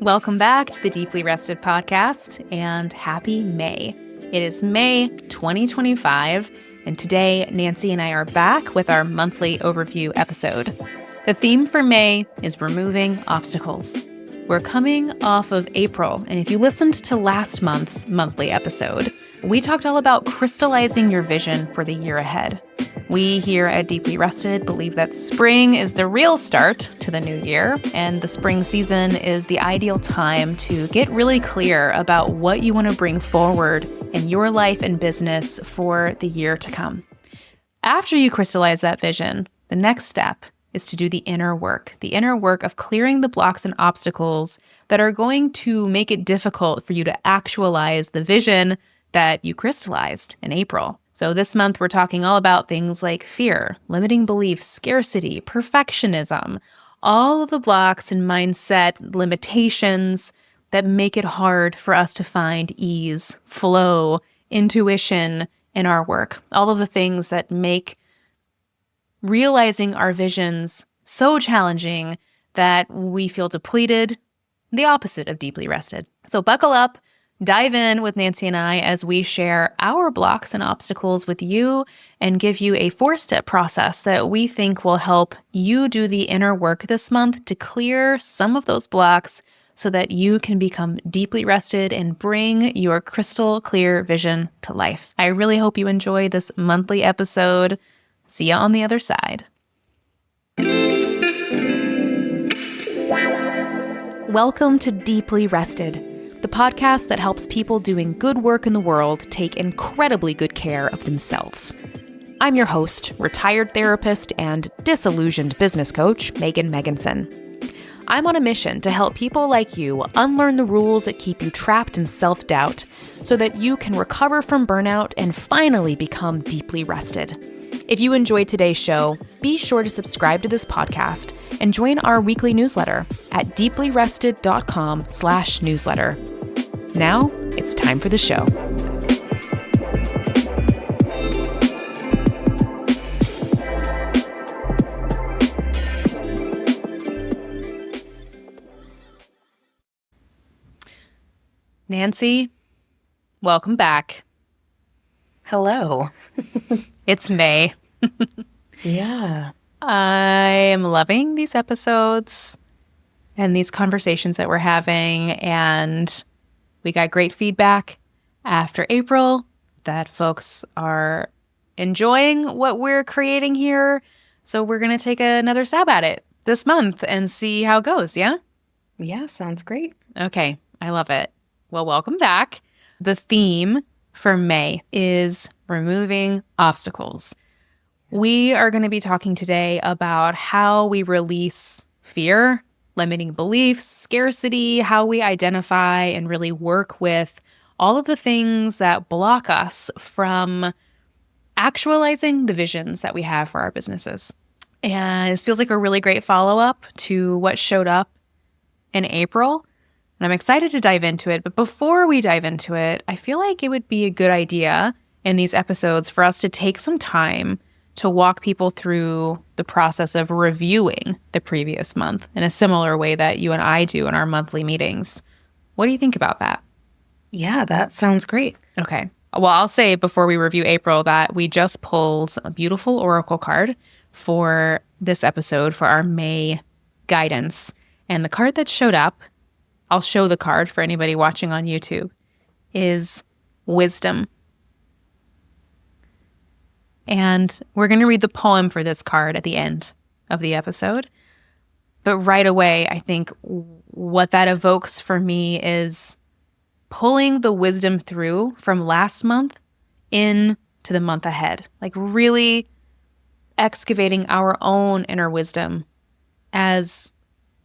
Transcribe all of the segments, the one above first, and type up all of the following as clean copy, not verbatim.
Welcome back to the Deeply Rested podcast, and happy May. It is May 2025, and today Nancy and I are back with our monthly overview episode. The theme for May is removing obstacles. We're coming off of April, and if you listened to last month's monthly episode, we talked all about crystallizing your vision for the year ahead. We here at Deeply Rested believe that spring is the real start to the new year, and the spring season is the ideal time to get really clear about what you want to bring forward in your life and business for the year to come. After you crystallize that vision, the next step is to do the inner work of clearing the blocks and obstacles that are going to make it difficult for you to actualize the vision that you crystallized in April. So this month, we're talking all about things like fear, limiting beliefs, scarcity, perfectionism, all of the blocks and mindset limitations that make it hard for us to find ease, flow, intuition in our work. All of the things that make realizing our visions so challenging that we feel depleted, the opposite of deeply rested. So buckle up. Dive in with Nancy and I as we share our blocks and obstacles with you and give you a 4-step process that we think will help you do the inner work this month to clear some of those blocks so that you can become deeply rested and bring your crystal clear vision to life. I really hope you enjoy this monthly episode. See you on the other side. Welcome to Deeply Rested, the podcast that helps people doing good work in the world take incredibly good care of themselves. I'm your host, retired therapist and disillusioned business coach, Megan Meganson. I'm on a mission to help people like you unlearn the rules that keep you trapped in self-doubt so that you can recover from burnout and finally become deeply rested. If you enjoyed today's show, be sure to subscribe to this podcast and join our weekly newsletter at deeplyrested.com/newsletter. Now, it's time for the show. Nancy, welcome back. Hello. It's May. Yeah. I am loving these episodes and these conversations that we're having, and we got great feedback after April that folks are enjoying what we're creating here. So we're going to take another stab at it this month and see how it goes, yeah? Yeah, sounds great. Okay, I love it. Well, welcome back. The theme for May is removing obstacles. We are going to be talking today about how we release fear, limiting beliefs, scarcity, how we identify and really work with all of the things that block us from actualizing the visions that we have for our businesses. And this feels like a really great follow-up to what showed up in April. And I'm excited to dive into it. But before we dive into it, I feel like it would be a good idea in these episodes for us to take some time to walk people through the process of reviewing the previous month in a similar way that you and I do in our monthly meetings. What do you think about that? Yeah, that sounds great. Okay. Well, I'll say before we review April that we just pulled a beautiful oracle card for this episode for our May guidance. And the card that showed up, I'll show the card for anybody watching on YouTube, is wisdom. And we're going to read the poem for this card at the end of the episode. But right away, I think what that evokes for me is pulling the wisdom through from last month into the month ahead. Like really excavating our own inner wisdom as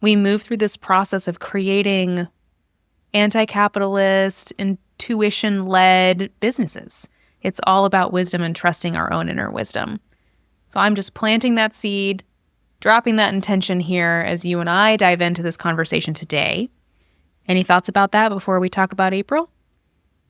we move through this process of creating anti-capitalist, intuition-led businesses. It's all about wisdom and trusting our own inner wisdom. So I'm just planting that seed, dropping that intention here as you and I dive into this conversation today. Any thoughts about that before we talk about April?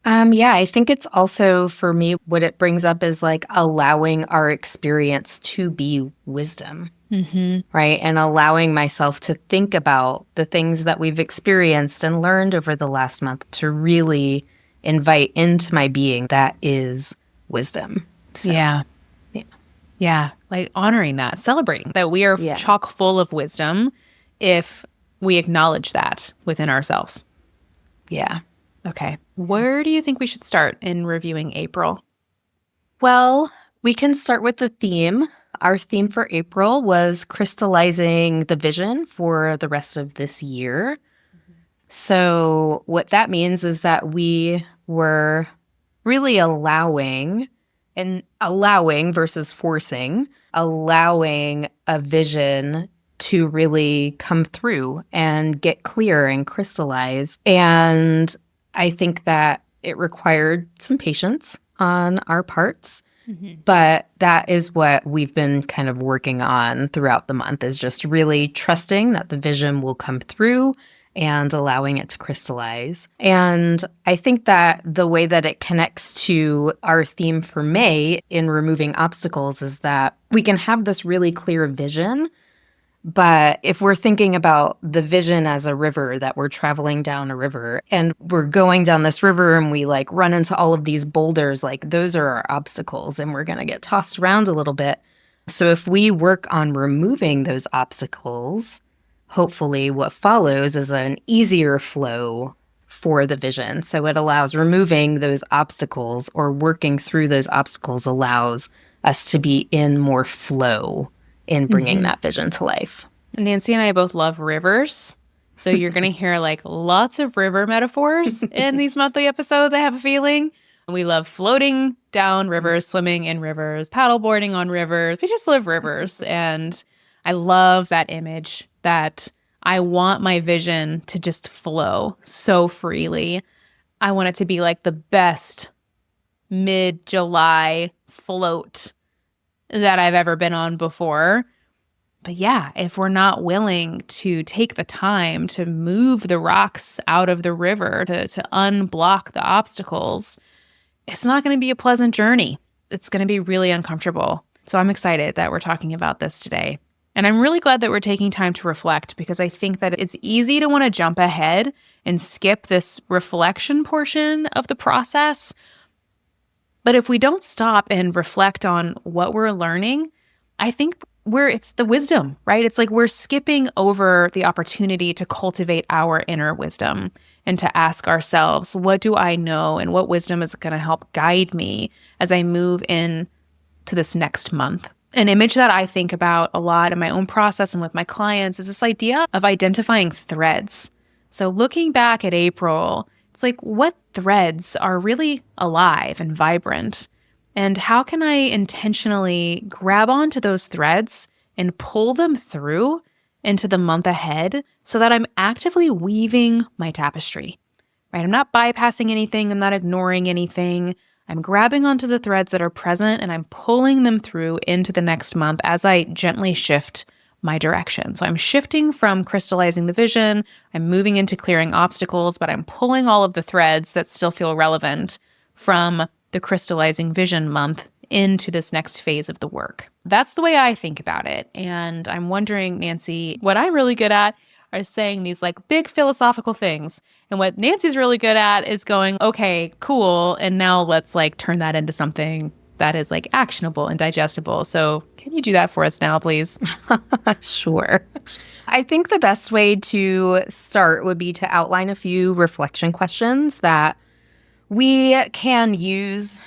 Yeah, I think it's also, for me, what it brings up is like allowing our experience to be wisdom. right? And allowing myself to think about the things that we've experienced and learned over the last month to really invite into my being that is wisdom. So, Yeah. yeah. Yeah. Like honoring that, celebrating that we are chock full of wisdom if we acknowledge that within ourselves. Yeah. Okay. Where do you think we should start in reviewing April? Well, we can start with the theme. Our theme for April was crystallizing the vision for the rest of this year. So, what that means is that we were really allowing versus forcing, allowing a vision to really come through and get clear and crystallize. And I think that it required some patience on our parts. But that is what we've been kind of working on throughout the month, is just really trusting that the vision will come through and allowing it to crystallize. And I think that the way that it connects to our theme for May in removing obstacles is that we can have this really clear vision. But if we're thinking about the vision as a river, that we're traveling down a river and we're going down this river and we like run into all of these boulders, like those are our obstacles and we're going to get tossed around a little bit. So if we work on removing those obstacles, hopefully what follows is an easier flow for the vision. So it allows removing those obstacles, or working through those obstacles allows us to be in more flow in bringing that vision to life. Nancy and I both love rivers. So you're going to hear like lots of river metaphors in these monthly episodes, I have a feeling. We love floating down rivers, swimming in rivers, paddleboarding on rivers. We just love rivers. And I love that image that I want my vision to just flow so freely. I want it to be like the best mid-July float that I've ever been on before. But yeah, if we're not willing to take the time to move the rocks out of the river, to unblock the obstacles, it's not going to be a pleasant journey. It's going to be really uncomfortable. So I'm excited that we're talking about this today. And I'm really glad that we're taking time to reflect, because I think that it's easy to want to jump ahead and skip this reflection portion of the process. But if we don't stop and reflect on what we're learning, I think it's the wisdom, right? It's like we're skipping over the opportunity to cultivate our inner wisdom and to ask ourselves, what do I know and what wisdom is going to help guide me as I move in to this next month? An image that I think about a lot in my own process and with my clients is this idea of identifying threads. So looking back at April, it's like, what threads are really alive and vibrant? And how can I intentionally grab onto those threads and pull them through into the month ahead so that I'm actively weaving my tapestry, right? I'm not bypassing anything. I'm not ignoring anything. I'm grabbing onto the threads that are present and I'm pulling them through into the next month as I gently shift my direction. So I'm shifting from crystallizing the vision, I'm moving into clearing obstacles, but I'm pulling all of the threads that still feel relevant from the crystallizing vision month into this next phase of the work. That's the way I think about it. And I'm wondering, Nancy, what I'm really good at are saying these like big philosophical things. And what Nancy's really good at is going, okay, cool. And now let's like turn that into something that is like actionable and digestible. So can you do that for us now, please? Sure. I think the best way to start would be to outline a few reflection questions that we can use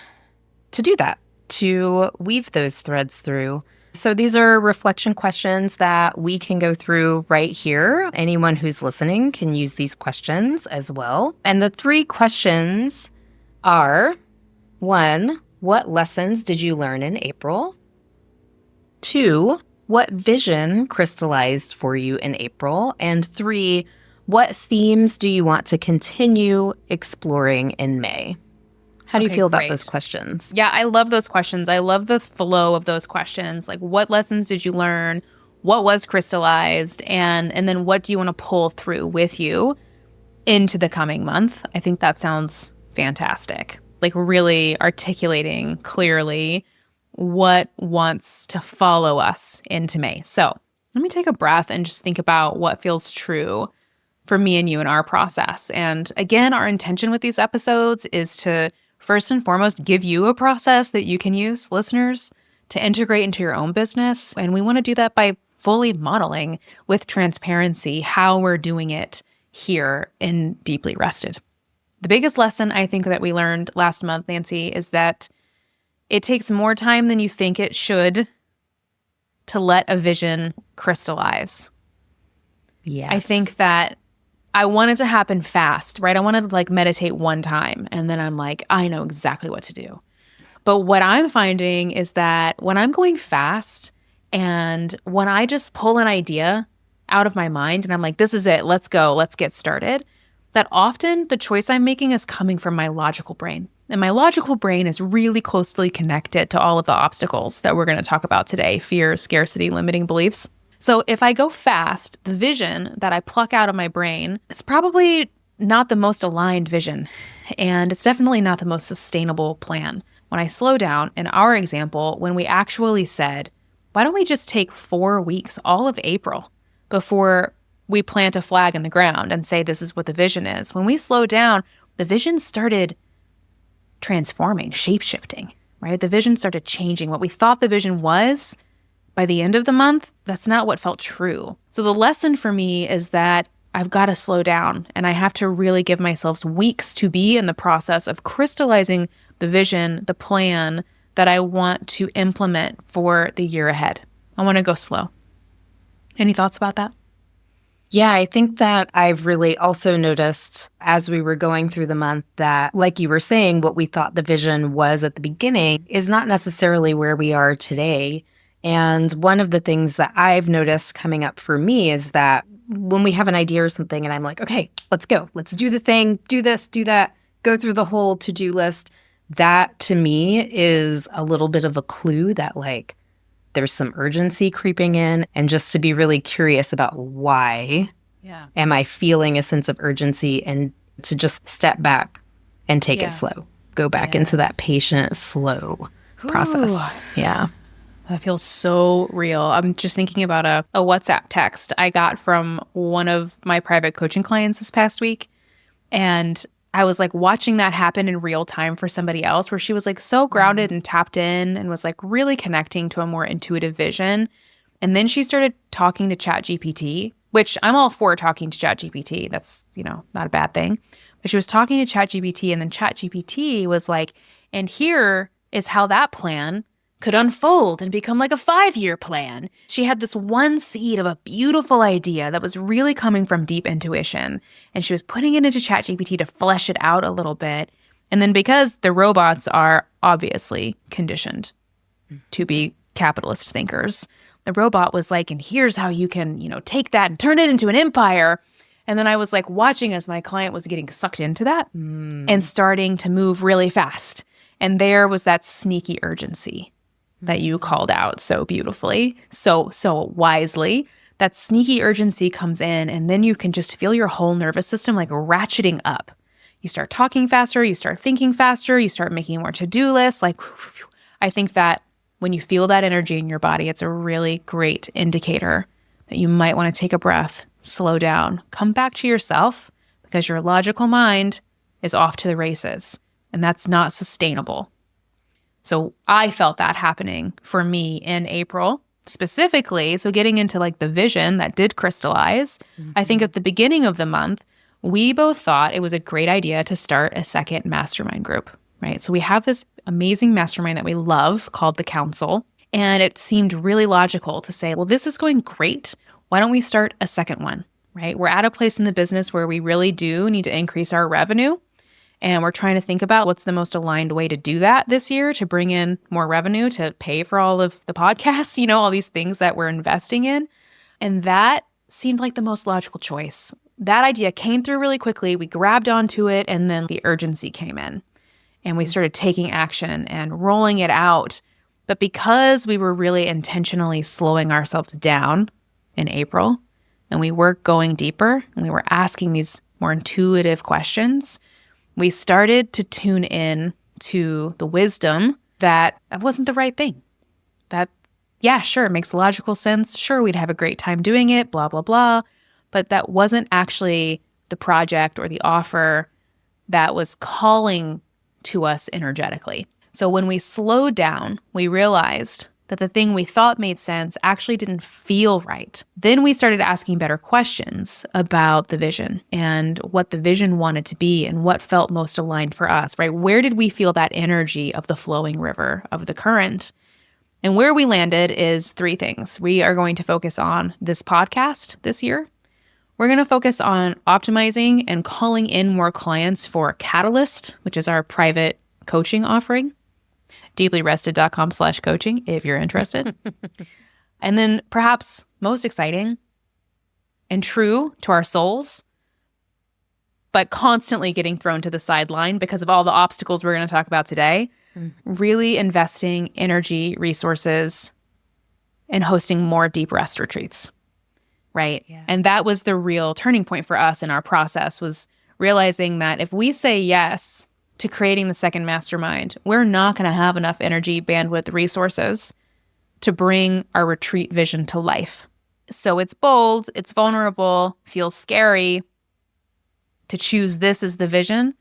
to do that, to weave those threads through. So these are reflection questions that we can go through right here. Anyone who's listening can use these questions as well. And the three questions are, 1, what lessons did you learn in April? 2, what vision crystallized for you in April? And 3, what themes do you want to continue exploring in May? How do you feel about those questions? Yeah, I love those questions. I love the flow of those questions. Like, what lessons did you learn? What was crystallized? And then what do you want to pull through with you into the coming month? I think that sounds fantastic. Like really articulating clearly what wants to follow us into May. So let me take a breath and just think about what feels true for me and you in our process. And again, our intention with these episodes is to first and foremost give you a process that you can use, listeners, to integrate into your own business. And we want to do that by fully modeling with transparency how we're doing it here in Deeply Rested. The biggest lesson I think that we learned last month, Nancy, is that it takes more time than you think it should to let a vision crystallize. Yes. I think that I want it to happen fast, right? I wanted to like meditate one time and then I'm like, I know exactly what to do. But what I'm finding is that when I'm going fast and when I just pull an idea out of my mind and I'm like, this is it, let's go, let's get started, that often the choice I'm making is coming from my logical brain. And my logical brain is really closely connected to all of the obstacles that we're going to talk about today: fear, scarcity, limiting beliefs. So if I go fast, the vision that I pluck out of my brain is probably not the most aligned vision. And it's definitely not the most sustainable plan. When I slow down, in our example, when we actually said, why don't we just take 4 weeks, all of April, before we plant a flag in the ground and say this is what the vision is? When we slowed down, the vision started transforming, shape-shifting, right? The vision started changing. What we thought the vision was, by the end of the month, that's not what felt true. So the lesson for me is that I've got to slow down and I have to really give myself weeks to be in the process of crystallizing the vision, the plan that I want to implement for the year ahead. I want to go slow. Any thoughts about that? Yeah, I think that I've really also noticed as we were going through the month that, like you were saying, what we thought the vision was at the beginning is not necessarily where we are today. And one of the things that I've noticed coming up for me is that when we have an idea or something and I'm like, okay, let's go, let's do the thing, do this, do that, go through the whole to-do list, that to me is a little bit of a clue that like there's some urgency creeping in, and just to be really curious about why am I feeling a sense of urgency, and to just step back and take it slow, go back into that patient, slow process. Yeah. That feels so real. I'm just thinking about a WhatsApp text I got from one of my private coaching clients this past week. And I was like watching that happen in real time for somebody else, where she was like so grounded and tapped in and was like really connecting to a more intuitive vision. And then she started talking to ChatGPT, which I'm all for talking to ChatGPT. That's, not a bad thing. But she was talking to ChatGPT, and then ChatGPT was like, and here is how that plan could unfold and become like a 5-year plan. She had this one seed of a beautiful idea that was really coming from deep intuition, and she was putting it into ChatGPT to flesh it out a little bit. And then because the robots are obviously conditioned to be capitalist thinkers, the robot was like, and here's how you can, take that and turn it into an empire. And then I was like watching as my client was getting sucked into that and starting to move really fast. And there was that sneaky urgency that you called out so beautifully, so wisely. That sneaky urgency comes in, and then you can just feel your whole nervous system like ratcheting up. You start talking faster, you start thinking faster, you start making more to-do lists. Like, I think that when you feel that energy in your body, it's a really great indicator that you might want to take a breath, slow down, come back to yourself, because your logical mind is off to the races, and that's not sustainable. So I felt that happening for me in April specifically. So getting into like the vision that did crystallize, I think at the beginning of the month, we both thought it was a great idea to start a second mastermind group, right? So we have this amazing mastermind that we love called The Council. And it seemed really logical to say, well, this is going great. Why don't we start a second one, right? We're at a place in the business where we really do need to increase our revenue. And we're trying to think about what's the most aligned way to do that this year to bring in more revenue, to pay for all of the podcasts, all these things that we're investing in. And that seemed like the most logical choice. That idea came through really quickly. We grabbed onto it, and then the urgency came in. And we started taking action and rolling it out. But because we were really intentionally slowing ourselves down in April, and we were going deeper, and we were asking these more intuitive questions, we started to tune in to the wisdom that wasn't the right thing. That, yeah, sure, it makes logical sense. Sure, we'd have a great time doing it, blah, blah, blah. But that wasn't actually the project or the offer that was calling to us energetically. So when we slowed down, we realized that the thing we thought made sense actually didn't feel right. Then we started asking better questions about the vision and what the vision wanted to be and what felt most aligned for us, right? Where did we feel that energy of the flowing river, of the current? And where we landed is three things. We are going to focus on this podcast this year. We're going to focus on optimizing and calling in more clients for Catalyst, which is our private coaching offering. deeplyrested.com/coaching if you're interested. And then perhaps most exciting and true to our souls, but constantly getting thrown to the sideline because of all the obstacles we're going to talk about today, really investing energy, resources, and hosting more deep rest retreats. Right? Yeah. And that was the real turning point for us in our process, was realizing that if we say yes to creating the second mastermind, we're not going to have enough energy, bandwidth, resources to bring our retreat vision to life. So it's bold, it's vulnerable, feels scary to choose this as the vision,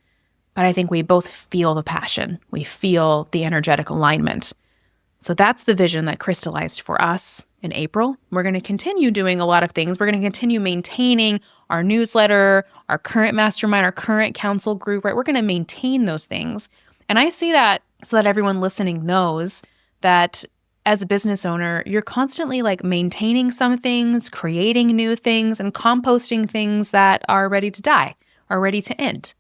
but I think we both feel the passion. We feel the energetic alignment. So that's the vision that crystallized for us in April. We're going to continue doing a lot of things. We're going to continue maintaining our newsletter, our current mastermind, our current council group, right? We're going to maintain those things. And I see that so that everyone listening knows that as a business owner, you're constantly like maintaining some things, creating new things, and composting things that are ready to die, are ready to end.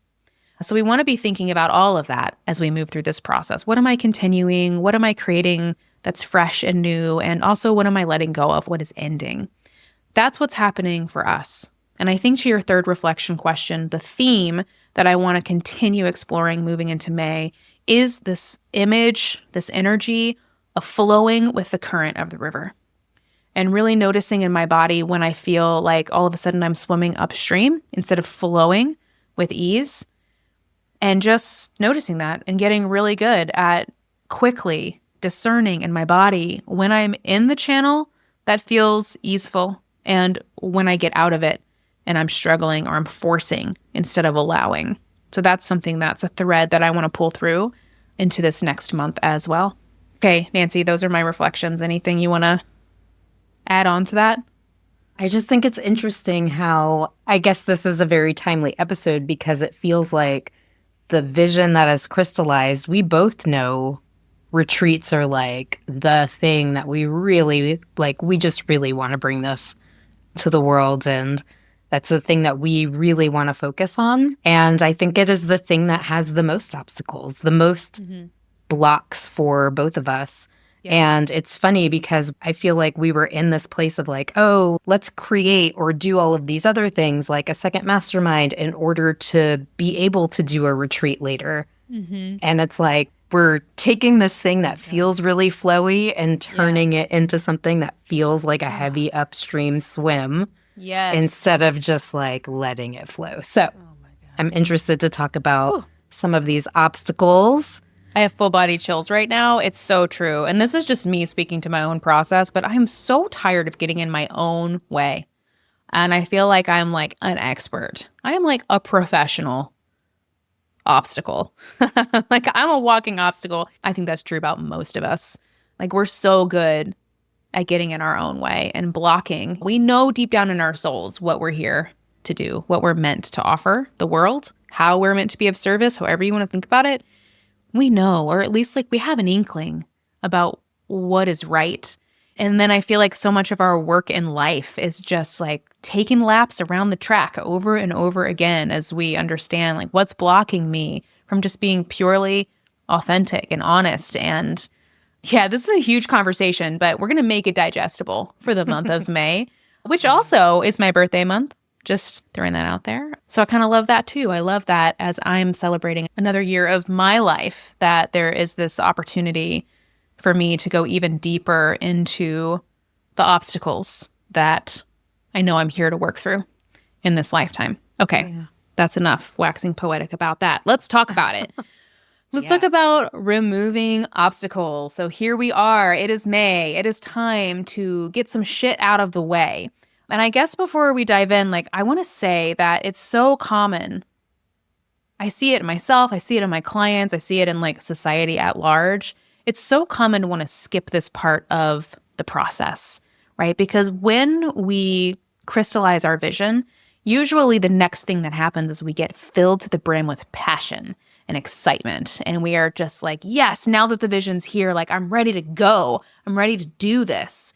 So we want to be thinking about all of that as we move through this process. What am I continuing? What am I creating that's fresh and new? And also, what am I letting go of? What is ending? That's what's happening for us. And I think to your third reflection question, the theme that I want to continue exploring moving into May is this image, this energy of flowing with the current of the river. And really noticing in my body when I feel like all of a sudden I'm swimming upstream instead of flowing with ease. And just noticing that and getting really good at quickly discerning in my body when I'm in the channel that feels easeful and when I get out of it and I'm struggling or I'm forcing instead of allowing. So that's something that's a thread that I want to pull through into this next month as well. Okay, Nancy, those are my reflections. Anything you want to add on to that? I just think it's interesting how I guess this is a very timely episode because it feels like the vision that is crystallized, we both know retreats are like the thing that we really, like, we just really want to bring this to the world. And that's the thing that we really want to focus on. And I think it is the thing that has the most obstacles, the most blocks for both of us. Yeah. And it's funny because I feel like we were in this place of like, oh, let's create or do all of these other things like a second mastermind in order to be able to do a retreat later. And it's like we're taking this thing that feels really flowy and turning it into something that feels like a heavy upstream swim instead of just like letting it flow. So I'm interested to talk about some of these obstacles. I have full body chills right now. It's so true. And this is just me speaking to my own process, but I'm so tired of getting in my own way. And I feel like I'm like an expert. I am like a professional obstacle. Like I'm a walking obstacle. I think that's true about most of us. Like we're so good at getting in our own way and blocking. We know deep down in our souls what we're here to do, what we're meant to offer the world, how we're meant to be of service, however you want to think about it. We know, or at least like we have an inkling about what is right. And then I feel like so much of our work in life is just like taking laps around the track over and over again as we understand like what's blocking me from just being purely authentic and honest. And yeah, this is a huge conversation, but we're going to make it digestible for the month of May, which also is my birthday month. Just throwing that out there. So I kind of love that too. I love that as I'm celebrating another year of my life, that there is this opportunity for me to go even deeper into the obstacles that I know I'm here to work through in this lifetime. Okay, that's enough waxing poetic about that. Let's talk about it. Let's talk about removing obstacles. So here we are. It is May. It is time to get some shit out of the way. And I guess before we dive in, I want to say that it's so common. I see it in myself. I see it in my clients. I see it in society at large. It's so common to want to skip this part of the process, right? Because when we crystallize our vision, usually the next thing that happens is we get filled to the brim with passion and excitement. And we are just yes, now that the vision's here, I'm ready to go. I'm ready to do this.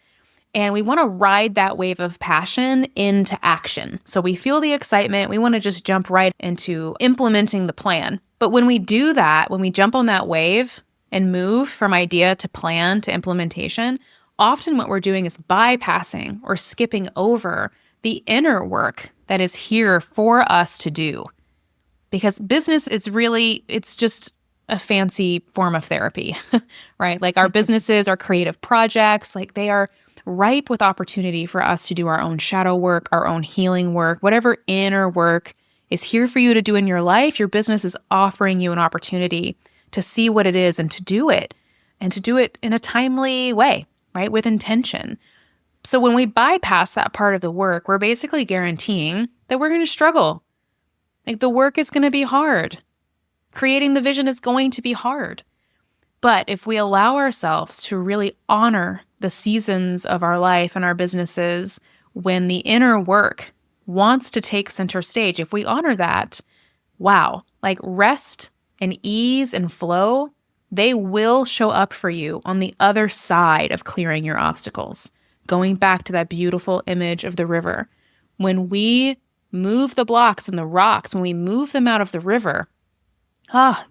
And we want to ride that wave of passion into action. So we feel the excitement. We want to just jump right into implementing the plan. But when we do that, when we jump on that wave and move from idea to plan to implementation, often what we're doing is bypassing or skipping over the inner work that is here for us to do. Because business is it's just a fancy form of therapy, right? Our businesses, our creative projects, they are ripe with opportunity for us to do our own shadow work, our own healing work, whatever inner work is here for you to do in your life. Your business is offering you an opportunity to see what it is and to do it in a timely way, right? With intention. So when we bypass that part of the work, we're basically guaranteeing that we're going to struggle. The work is going to be hard. Creating the vision is going to be hard. But if we allow ourselves to really honor the seasons of our life and our businesses when the inner work wants to take center stage, if we honor that, wow, rest and ease and flow, they will show up for you on the other side of clearing your obstacles. Going back to that beautiful image of the river. When we move the blocks and the rocks, when we move them out of the river,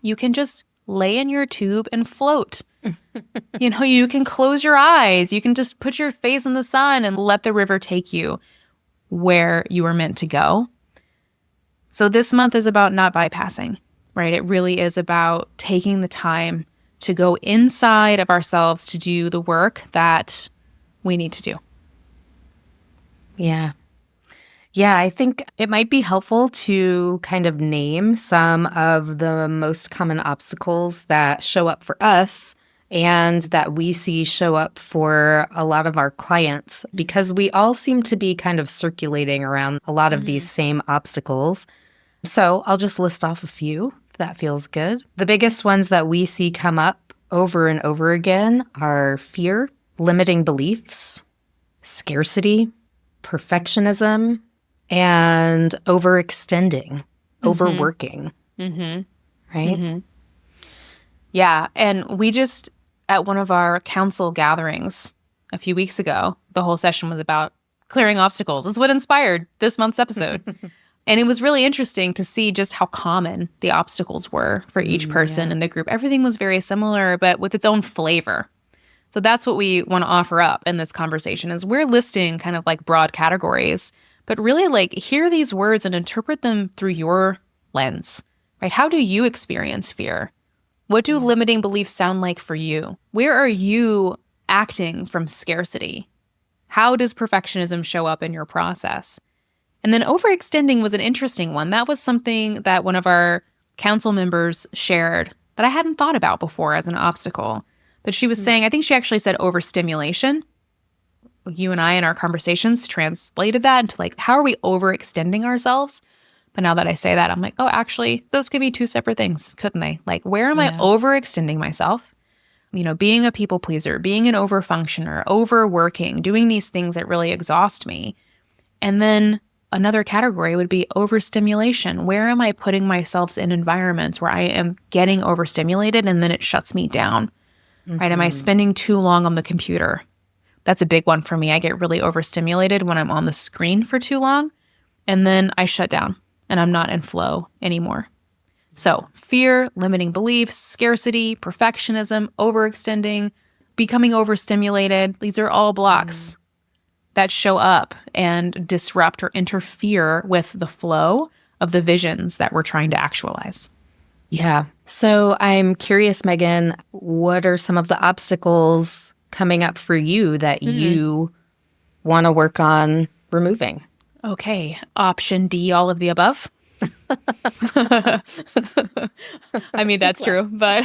you can just lay in your tube and float. You can close your eyes. You can just put your face in the sun and let the river take you where you were meant to go. So this month is about not bypassing, right? It really is about taking the time to go inside of ourselves to do the work that we need to do. Yeah. Yeah, I think it might be helpful to kind of name some of the most common obstacles that show up for us and that we see show up for a lot of our clients, because we all seem to be kind of circulating around a lot of these same obstacles. So I'll just list off a few, if that feels good. The biggest ones that we see come up over and over again are fear, limiting beliefs, scarcity, perfectionism, and overextending, overworking, right? Mm-hmm. Yeah. And we just, at one of our council gatherings a few weeks ago, the whole session was about clearing obstacles. It's what inspired this month's episode. And it was really interesting to see just how common the obstacles were for each person in the group. Everything was very similar, but with its own flavor. So that's what we want to offer up in this conversation is we're listing kind of broad categories, but really hear these words and interpret them through your lens, right? How do you experience fear? What do limiting beliefs sound like for you? Where are you acting from scarcity? How does perfectionism show up in your process? And then overextending was an interesting one. That was something that one of our council members shared that I hadn't thought about before as an obstacle. But she was saying, I think she actually said overstimulation. You and I in our conversations translated that into how are we overextending ourselves? But now that I say that, I'm oh, actually, those could be two separate things, couldn't they? Where am I overextending myself? Being a people pleaser, being an overfunctioner, overworking, doing these things that really exhaust me. And then another category would be overstimulation. Where am I putting myself in environments where I am getting overstimulated and then it shuts me down? Right? Am I spending too long on the computer? That's a big one for me. I get really overstimulated when I'm on the screen for too long, and then I shut down and I'm not in flow anymore. So fear, limiting beliefs, scarcity, perfectionism, overextending, becoming overstimulated, these are all blocks that show up and disrupt or interfere with the flow of the visions that we're trying to actualize. Yeah. So I'm curious, Megan, what are some of the obstacles coming up for you that you want to work on removing? Okay. Option D, all of the above. I mean, that's true, but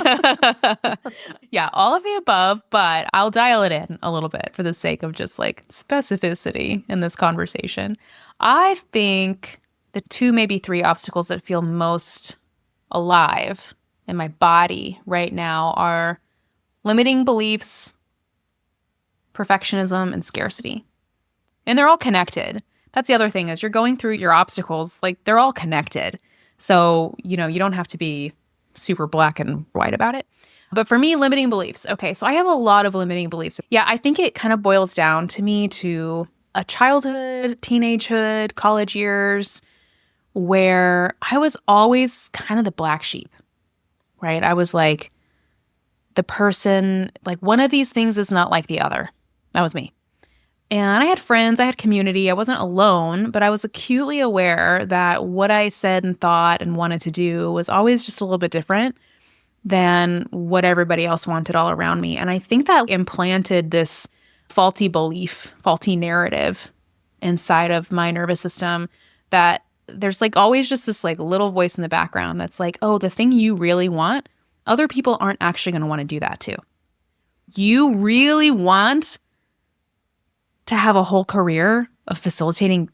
yeah, all of the above, but I'll dial it in a little bit for the sake of just like specificity in this conversation. I think the two, maybe three obstacles that feel most alive in my body right now are limiting beliefs, perfectionism, and scarcity. And they're all connected. That's the other thing is you're going through your obstacles, like they're all connected. So, you don't have to be super black and white about it. But for me, limiting beliefs. Okay, so I have a lot of limiting beliefs. Yeah, I think it kind of boils down to me to a childhood, teenagehood, college years, where I was always kind of the black sheep, right? I was like the person, like one of these things is not like the other. That was me. And I had friends, I had community, I wasn't alone, but I was acutely aware that what I said and thought and wanted to do was always just a little bit different than what everybody else wanted all around me. And I think that implanted this faulty belief, faulty narrative inside of my nervous system that there's like always just this like little voice in the background that's like, oh, the thing you really want, other people aren't actually going to want to do that too. You really want to have a whole career of facilitating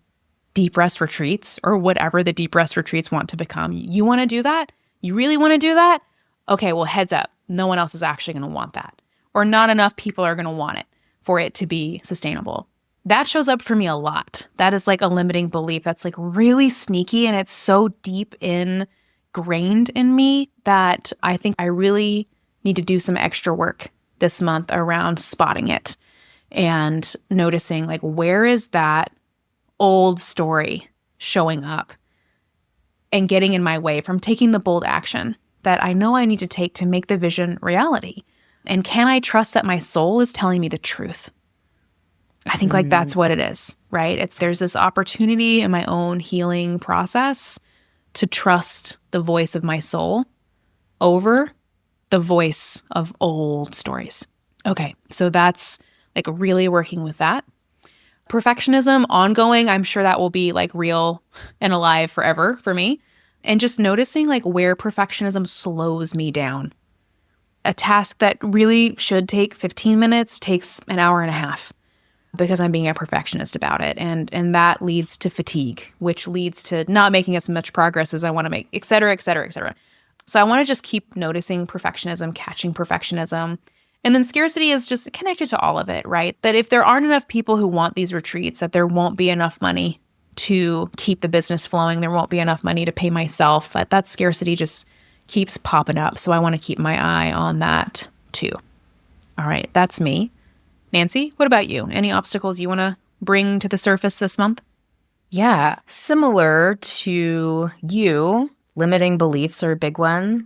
deep rest retreats or whatever the deep rest retreats want to become. You want to do that? You really want to do that? Okay, well, heads up. No one else is actually going to want that. Or not enough people are going to want it for it to be sustainable. That shows up for me a lot. That is like a limiting belief that's like really sneaky and it's so deep ingrained in me that I think I really need to do some extra work this month around spotting it. And noticing like, where is that old story showing up and getting in my way from taking the bold action that I know I need to take to make the vision reality? And can I trust that my soul is telling me the truth? I think like that's what it is, right? There's this opportunity in my own healing process to trust the voice of my soul over the voice of old stories. Okay, so that's like really working with that. Perfectionism, ongoing, I'm sure that will be like real and alive forever for me. And just noticing like where perfectionism slows me down. A task that really should take 15 minutes takes an hour and a half because I'm being a perfectionist about it. And that leads to fatigue, which leads to not making as much progress as I want to make, et cetera, et cetera, et cetera. So I want to just keep noticing perfectionism, catching perfectionism. And then scarcity is just connected to all of it, right? That if there aren't enough people who want these retreats, that there won't be enough money to keep the business flowing. There won't be enough money to pay myself. That scarcity just keeps popping up. So I want to keep my eye on that too. All right, that's me. Nancy, what about you? Any obstacles you want to bring to the surface this month? Yeah, similar to you, limiting beliefs are a big one.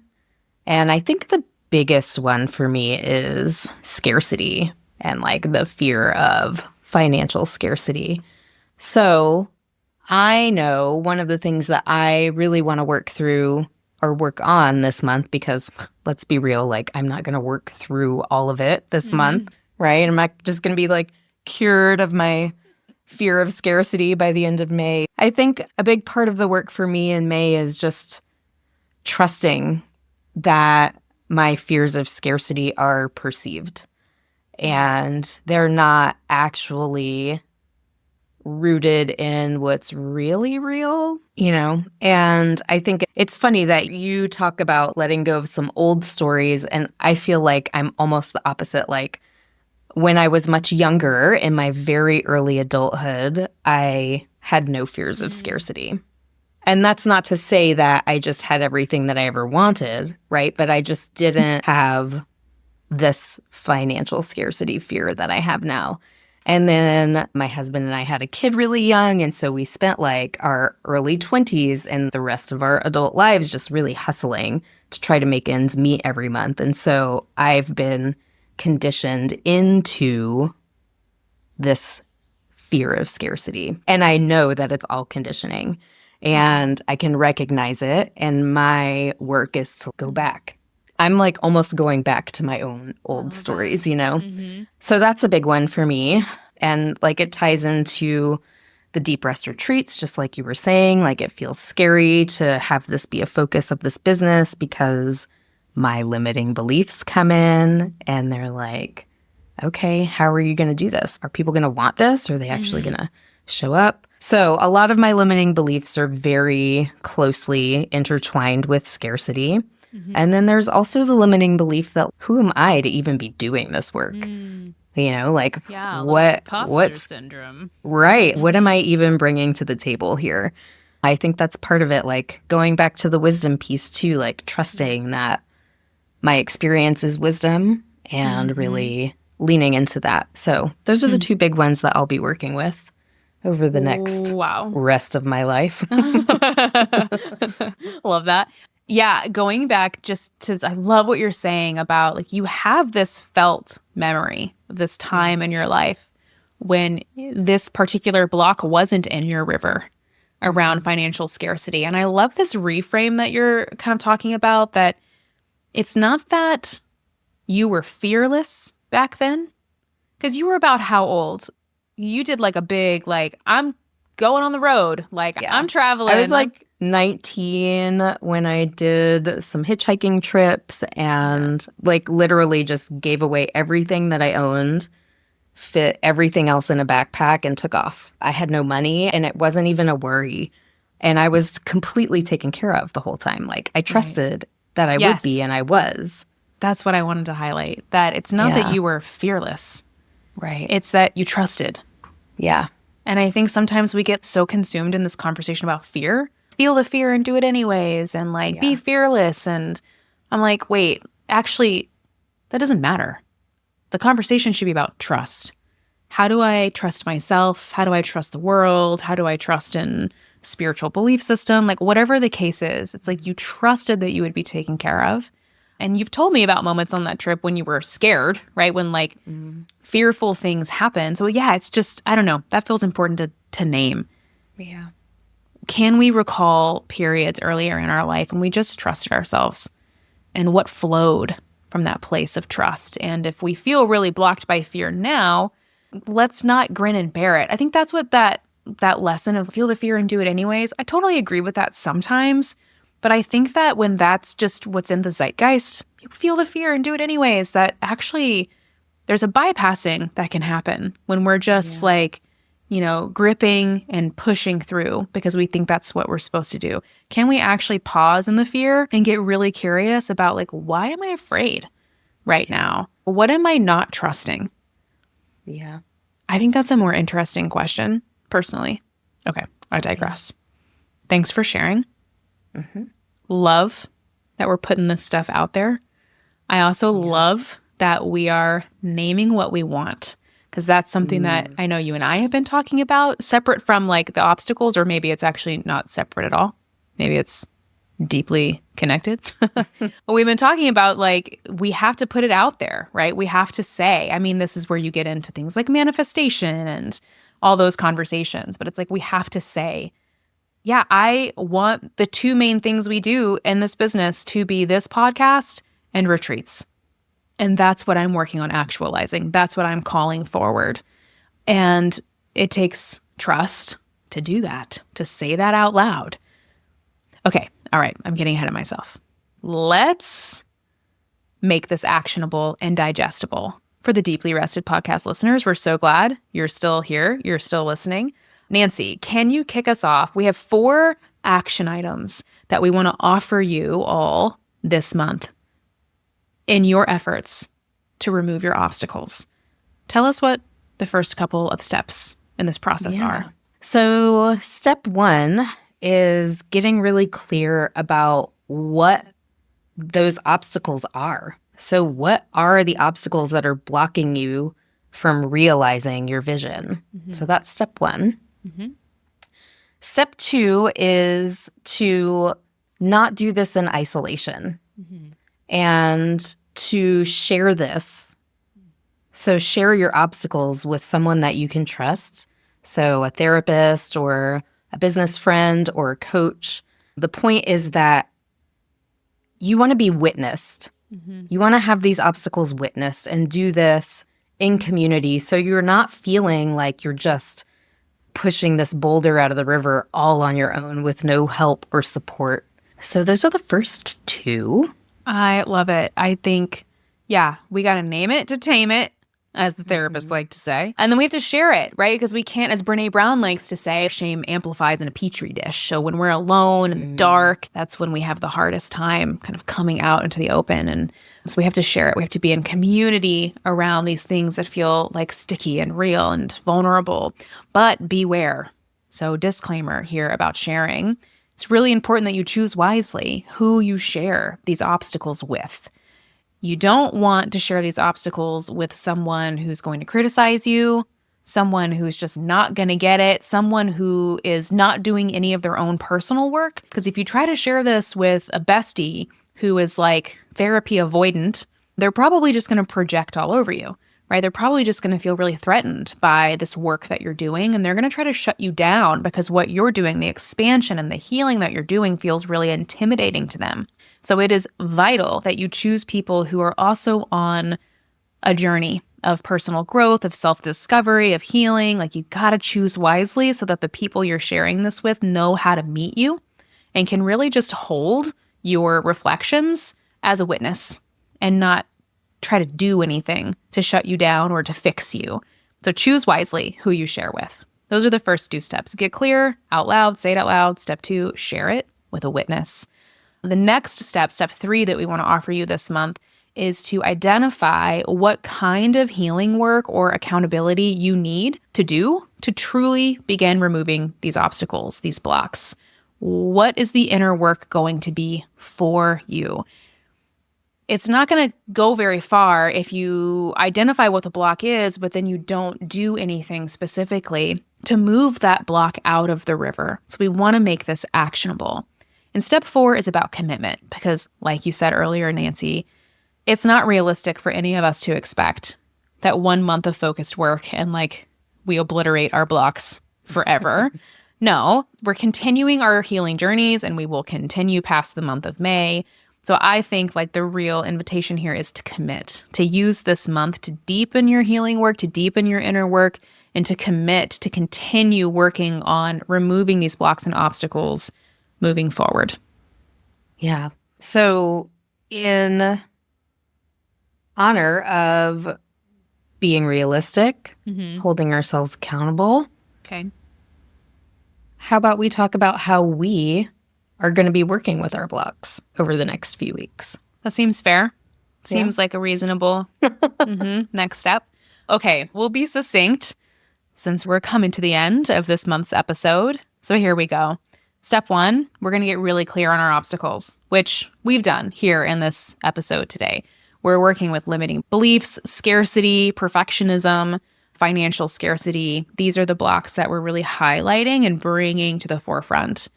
And I think the biggest one for me is scarcity and like the fear of financial scarcity. So I know one of the things that I really want to work through or work on this month, because let's be real, like I'm not going to work through all of it this month, right? I'm not just going to be like cured of my fear of scarcity by the end of May. I think a big part of the work for me in May is just trusting that my fears of scarcity are perceived and they're not actually rooted in what's really real, And I think it's funny that you talk about letting go of some old stories, and I feel like I'm almost the opposite. Like when I was much younger in my very early adulthood, I had no fears of scarcity. And that's not to say that I just had everything that I ever wanted, right? But I just didn't have this financial scarcity fear that I have now. And then my husband and I had a kid really young. And so we spent like our early 20s and the rest of our adult lives just really hustling to try to make ends meet every month. And so I've been conditioned into this fear of scarcity. And I know that it's all conditioning. And I can recognize it, and my work is to go back. I'm like almost going back to my own old stories, Mm-hmm. So that's a big one for me. And like it ties into the deep rest retreats, just like you were saying, like it feels scary to have this be a focus of this business because my limiting beliefs come in and they're like, okay, how are you going to do this? Are people going to want this? Are they actually going to show up? So a lot of my limiting beliefs are very closely intertwined with scarcity. And then there's also the limiting belief that who am I to even be doing this work? You know, like what's syndrome. Right. What am I even bringing to the table here? I think that's part of it. Like going back to the wisdom piece too, like trusting that my experience is wisdom and really leaning into that. So those are the two big ones that I'll be working with over the next rest of my life. Love that. Yeah, going back just to, I love what you're saying about like you have this felt memory of this time in your life when this particular block wasn't in your river around financial scarcity. And I love this reframe that you're kind of talking about, that it's not that you were fearless back then, because you were about how old? You did like a big, like, I'm going on the road, like I'm traveling. I was like 19 when I did some hitchhiking trips and like literally just gave away everything that I owned, fit everything else in a backpack and took off. I had no money and it wasn't even a worry. And I was completely taken care of the whole time. Like I trusted that I would be, and I was. That's what I wanted to highlight, that it's not that you were fearless. Right. It's that you trusted. Yeah. And I think sometimes we get so consumed in this conversation about fear. Feel the fear and do it anyways, and like be fearless. And I'm like, wait, actually, that doesn't matter. The conversation should be about trust. How do I trust myself? How do I trust the world? How do I trust in spiritual belief system? Like whatever the case is, it's like you trusted that you would be taken care of. And you've told me about moments on that trip when you were scared, right? When like fearful things happen. So yeah, it's just, I don't know, that feels important to name. Yeah. Can we recall periods earlier in our life when we just trusted ourselves and what flowed from that place of trust? And if we feel really blocked by fear now, let's not grin and bear it. I think that's what that lesson of feel the fear and do it anyways, I totally agree with that sometimes. But I think that when that's just what's in the zeitgeist, you feel the fear and do it anyways, that actually there's a bypassing that can happen when we're just like, you know, gripping and pushing through because we think that's what we're supposed to do. Can we actually pause in the fear and get really curious about like, why am I afraid right now? What am I not trusting? Yeah. I think that's a more interesting question, personally. Okay, I digress. Thanks for sharing. Love that we're putting this stuff out there. I also love that we are naming what we want, because that's something that I know you and I have been talking about, separate from like the obstacles, or maybe it's actually not separate at all. Maybe it's deeply connected. We've been talking about like we have to put it out there, right? We have to say, I mean, this is where you get into things like manifestation and all those conversations, but it's like we have to say, yeah, I want the two main things we do in this business to be this podcast and retreats. And that's what I'm working on actualizing. That's what I'm calling forward. And it takes trust to do that, to say that out loud. Okay, all right, I'm getting ahead of myself. Let's make this actionable and digestible. For the Deeply Rested podcast listeners, we're so glad you're still here, you're still listening. Nancy, can you kick us off? We have 4 action items that we want to offer you all this month in your efforts to remove your obstacles. Tell us what the first couple of steps in this process are. So step 1 is getting really clear about what those obstacles are. So what are the obstacles that are blocking you from realizing your vision? So that's step 1. Step 2 is to not do this in isolation and to share this. So share your obstacles with someone that you can trust. So a therapist or a business friend or a coach. The point is that you want to be witnessed. You want to have these obstacles witnessed and do this in community so you're not feeling like you're just pushing this boulder out of the river all on your own with no help or support. So those are the first two. I love it. I think, yeah, we got to name it to tame it, as the therapists like to say. And then we have to share it, right? Because we can't, as Brene Brown likes to say, shame amplifies in a petri dish. So when we're alone in the dark, that's when we have the hardest time kind of coming out into the open. And so we have to share it. We have to be in community around these things that feel like sticky and real and vulnerable. But beware. So disclaimer here about sharing. It's really important that you choose wisely who you share these obstacles with. You don't want to share these obstacles with someone who's going to criticize you, someone who's just not going to get it, someone who is not doing any of their own personal work. Because if you try to share this with a bestie who is like therapy avoidant, they're probably just going to project all over you, right? They're probably just going to feel really threatened by this work that you're doing, and they're going to try to shut you down because what you're doing, the expansion and the healing that you're doing, feels really intimidating to them. So it is vital that you choose people who are also on a journey of personal growth, of self-discovery, of healing. Like, you got to choose wisely so that the people you're sharing this with know how to meet you and can really just hold your reflections as a witness and not try to do anything to shut you down or to fix you. So choose wisely who you share with. Those are the first two steps. Get clear, out loud, say it out loud. Step 2, share it with a witness. The next step, step 3 that we want to offer you this month is to identify what kind of healing work or accountability you need to do to truly begin removing these obstacles, these blocks. What is the inner work going to be for you? It's not going to go very far if you identify what the block is, but then you don't do anything specifically to move that block out of the river. So we want to make this actionable. And step 4 is about commitment because, like you said earlier, Nancy, it's not realistic for any of us to expect that 1 month of focused work and we obliterate our blocks forever. No, we're continuing our healing journeys and we will continue past the month of May. So I think the real invitation here is to commit, to use this month to deepen your healing work, to deepen your inner work, and to commit to continue working on removing these blocks and obstacles moving forward. Yeah. So in honor of being realistic, holding ourselves accountable. Okay. How about we talk about how we are going to be working with our blocks over the next few weeks? That seems fair. Seems like a reasonable next step. Okay, we'll be succinct since we're coming to the end of this month's episode. So here we go. Step 1, we're going to get really clear on our obstacles, which we've done here in this episode today. We're working with limiting beliefs, scarcity, perfectionism, financial scarcity. These are the blocks that we're really highlighting and bringing to the forefront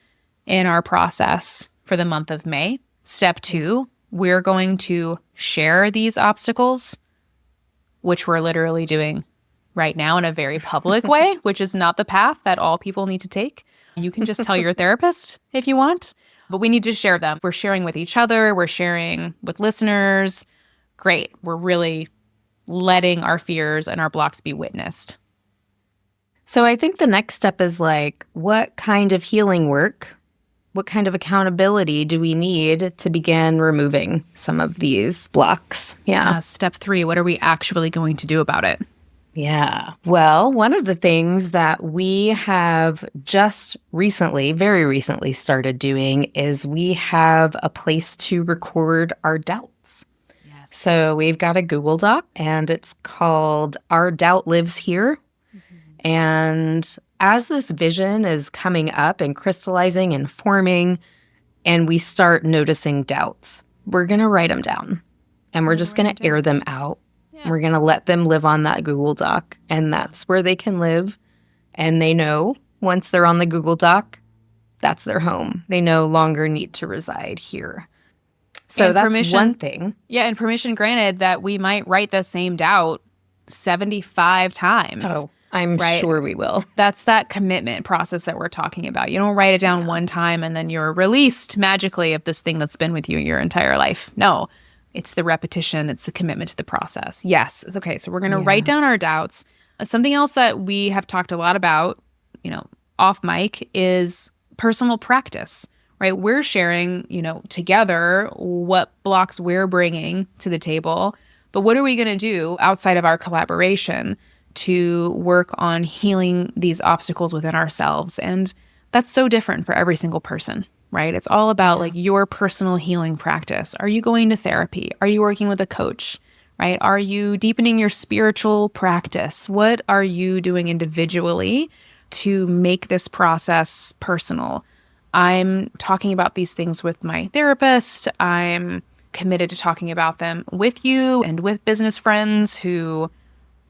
in our process for the month of May. Step 2, we're going to share these obstacles, which we're literally doing right now in a very public way, which is not the path that all people need to take. You can just tell your therapist if you want, but we need to share them. We're sharing with each other. We're sharing with listeners. Great. We're really letting our fears and our blocks be witnessed. So I think the next step is what kind of healing work, what kind of accountability do we need to begin removing some of these blocks? Yeah. Step 3, what are we actually going to do about it? Yeah. Well, one of the things that we have just recently, very recently started doing is we have a place to record our doubts. Yes. So we've got a Google Doc and it's called Our Doubt Lives Here. And as this vision is coming up and crystallizing and forming, and we start noticing doubts, we're going to write them down and we're just going to air them out. We're going to let them live on that Google Doc, and that's where they can live. And they know once they're on the Google Doc, that's their home. They no longer need to reside here. So and that's one thing. Yeah, and permission granted that we might write the same doubt 75 times. Oh, I'm sure we will. That's that commitment process that we're talking about. You don't write it down one time and then you're released magically of this thing that's been with you your entire life. No. It's the repetition. It's the commitment to the process. Yes. Okay. So we're going to write down our doubts. Something else that we have talked a lot about off mic is personal practice, right? We're sharing, together what blocks we're bringing to the table. But what are we going to do outside of our collaboration to work on healing these obstacles within ourselves? And that's so different for every single person, right? It's all about your personal healing practice. Are you going to therapy? Are you working with a coach, right? Are you deepening your spiritual practice? What are you doing individually to make this process personal? I'm talking about these things with my therapist. I'm committed to talking about them with you and with business friends who,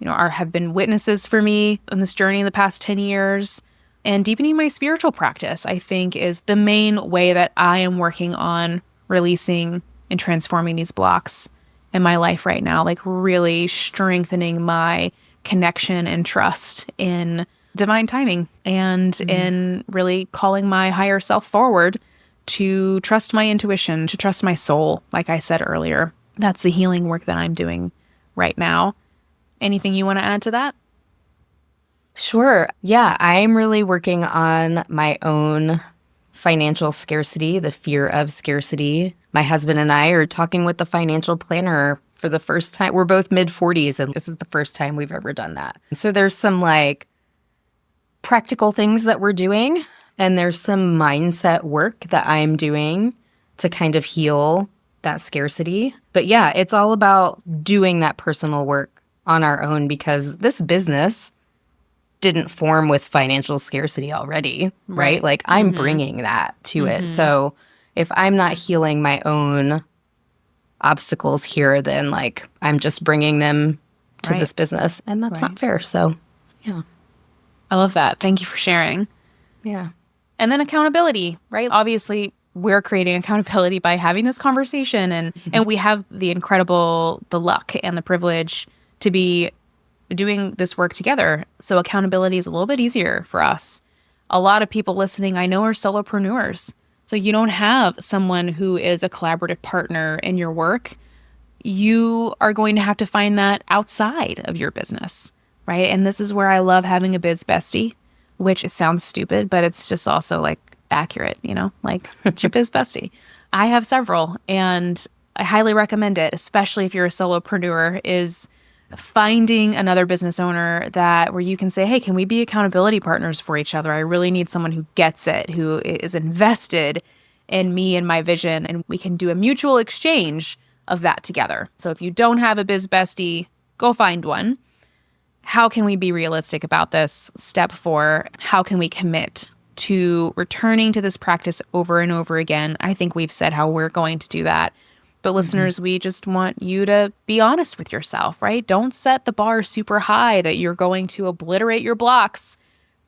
have been witnesses for me in this journey in the past 10 years. And deepening my spiritual practice, I think, is the main way that I am working on releasing and transforming these blocks in my life right now, like really strengthening my connection and trust in divine timing and in really calling my higher self forward to trust my intuition, to trust my soul, like I said earlier. That's the healing work that I'm doing right now. Anything you want to add to that? Sure. Yeah, I'm really working on my own financial scarcity, the fear of scarcity. My husband and I are talking with the financial planner for the first time. We're both mid-40s, and this is the first time we've ever done that. So there's some practical things that we're doing, and there's some mindset work that I'm doing to kind of heal that scarcity. But yeah, it's all about doing that personal work on our own, because this business didn't form with financial scarcity already, right? Like I'm bringing that to it. So if I'm not healing my own obstacles here, then I'm just bringing them to this business, and that's not fair. So yeah. I love that. Thank you for sharing. Yeah. And then accountability, right? Obviously, we're creating accountability by having this conversation, and we have the luck and the privilege to be doing this work together. So accountability is a little bit easier for us. A lot of people listening, I know, are solopreneurs. So you don't have someone who is a collaborative partner in your work. You are going to have to find that outside of your business, right? And this is where I love having a biz bestie, which sounds stupid, but it's just also accurate, it's your biz bestie. I have several, and I highly recommend it, especially if you're a solopreneur, is finding another business owner where you can say, hey, can we be accountability partners for each other? I really need someone who gets it, who is invested in me and my vision, and we can do a mutual exchange of that together. So if you don't have a biz bestie, go find one. How can we be realistic about this? Step 4, how can we commit to returning to this practice over and over again? I think we've said how we're going to do that. But listeners, we just want you to be honest with yourself, right? Don't set the bar super high that you're going to obliterate your blocks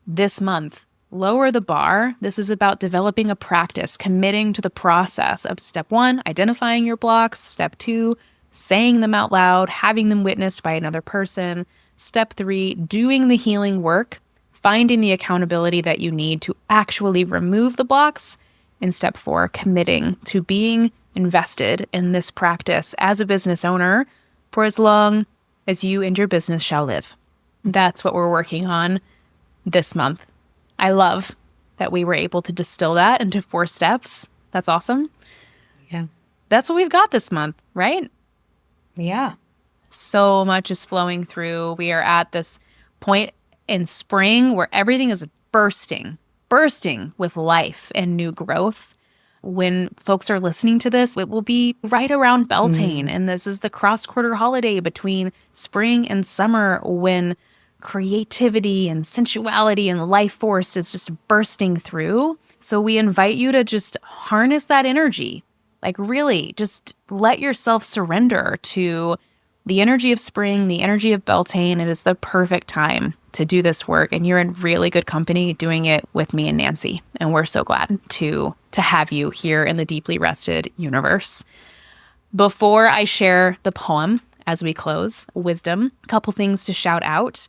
this month. Lower the bar. This is about developing a practice, committing to the process of step 1, identifying your blocks. Step 2, saying them out loud, having them witnessed by another person. Step 3, doing the healing work, finding the accountability that you need to actually remove the blocks. And step 4, committing to being invested in this practice as a business owner for as long as you and your business shall live. That's what we're working on this month. I love that we were able to distill that into 4 steps. That's awesome. Yeah. That's what we've got this month, right? Yeah. So much is flowing through. We are at this point in spring where everything is bursting with life and new growth. When folks are listening to this, it will be right around Beltane. And this is the cross-quarter holiday between spring and summer, when creativity and sensuality and life force is just bursting through. So we invite you to just harness that energy. Really, just let yourself surrender to the energy of spring, the energy of Beltane. It is the perfect time to do this work. And you're in really good company doing it with me and Nancy. And we're so glad to have you here in the Deeply Rested universe. Before I share the poem as we close, wisdom, a couple things to shout out.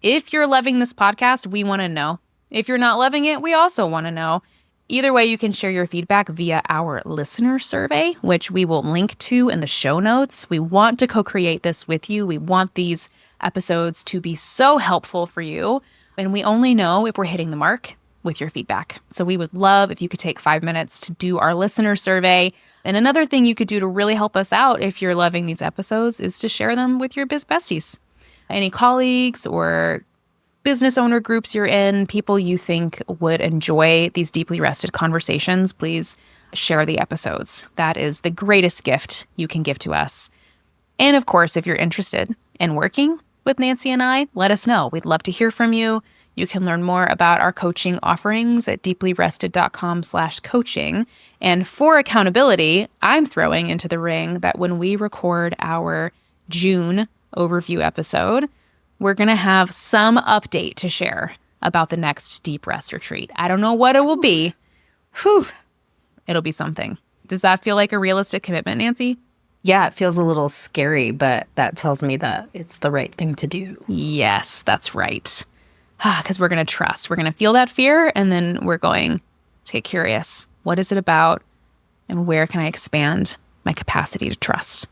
If you're loving this podcast, we want to know. If you're not loving it, we also want to know. Either way, you can share your feedback via our listener survey, which we will link to in the show notes. We want to co-create this with you. We want these episodes to be so helpful for you. And we only know if we're hitting the mark with your feedback. So we would love if you could take 5 minutes to do our listener survey. And another thing you could do to really help us out if you're loving these episodes is to share them with your biz besties. Any colleagues or business owner groups you're in, people you think would enjoy these deeply rested conversations, please share the episodes. That is the greatest gift you can give to us. And of course, if you're interested in working with Nancy and I, let us know. We'd love to hear from you. You can learn more about our coaching offerings at deeplyrested.com/coaching. And for accountability, I'm throwing into the ring that when we record our June overview episode, we're going to have some update to share about the next Deep Rest retreat. I don't know what it will be. Whew. It'll be something. Does that feel like a realistic commitment, Nancy? Yeah, it feels a little scary, but that tells me that it's the right thing to do. Yes, that's right. Because we're going to trust. We're going to feel that fear, and then we're going to get curious. What is it about, and where can I expand my capacity to trust?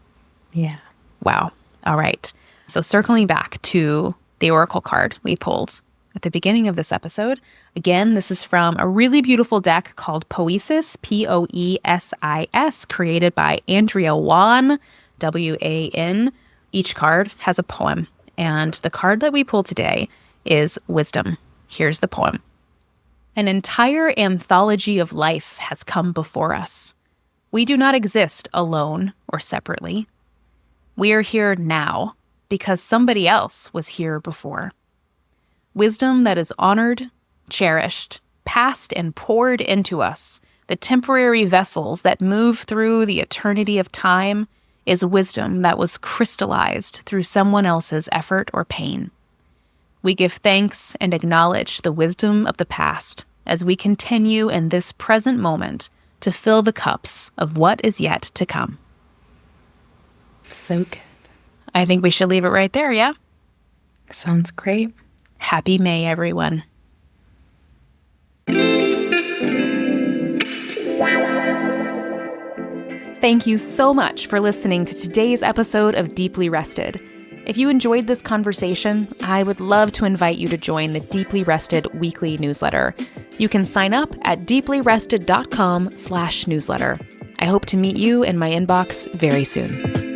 Yeah. Wow. All right. So circling back to the oracle card we pulled at the beginning of this episode. Again, this is from a really beautiful deck called Poesis, Poesis, created by Andrea Wan, Wan. Each card has a poem, and the card that we pulled today is Wisdom. Here's the poem. An entire anthology of life has come before us. We do not exist alone or separately. We are here now because somebody else was here before. Wisdom that is honored, cherished, passed and poured into us, the temporary vessels that move through the eternity of time, is wisdom that was crystallized through someone else's effort or pain. We give thanks and acknowledge the wisdom of the past as we continue in this present moment to fill the cups of what is yet to come. So good. I think we should leave it right there, yeah? Sounds great. Happy May, everyone. Thank you so much for listening to today's episode of Deeply Rested. If you enjoyed this conversation, I would love to invite you to join the Deeply Rested weekly newsletter. You can sign up at deeplyrested.com/newsletter. I hope to meet you in my inbox very soon.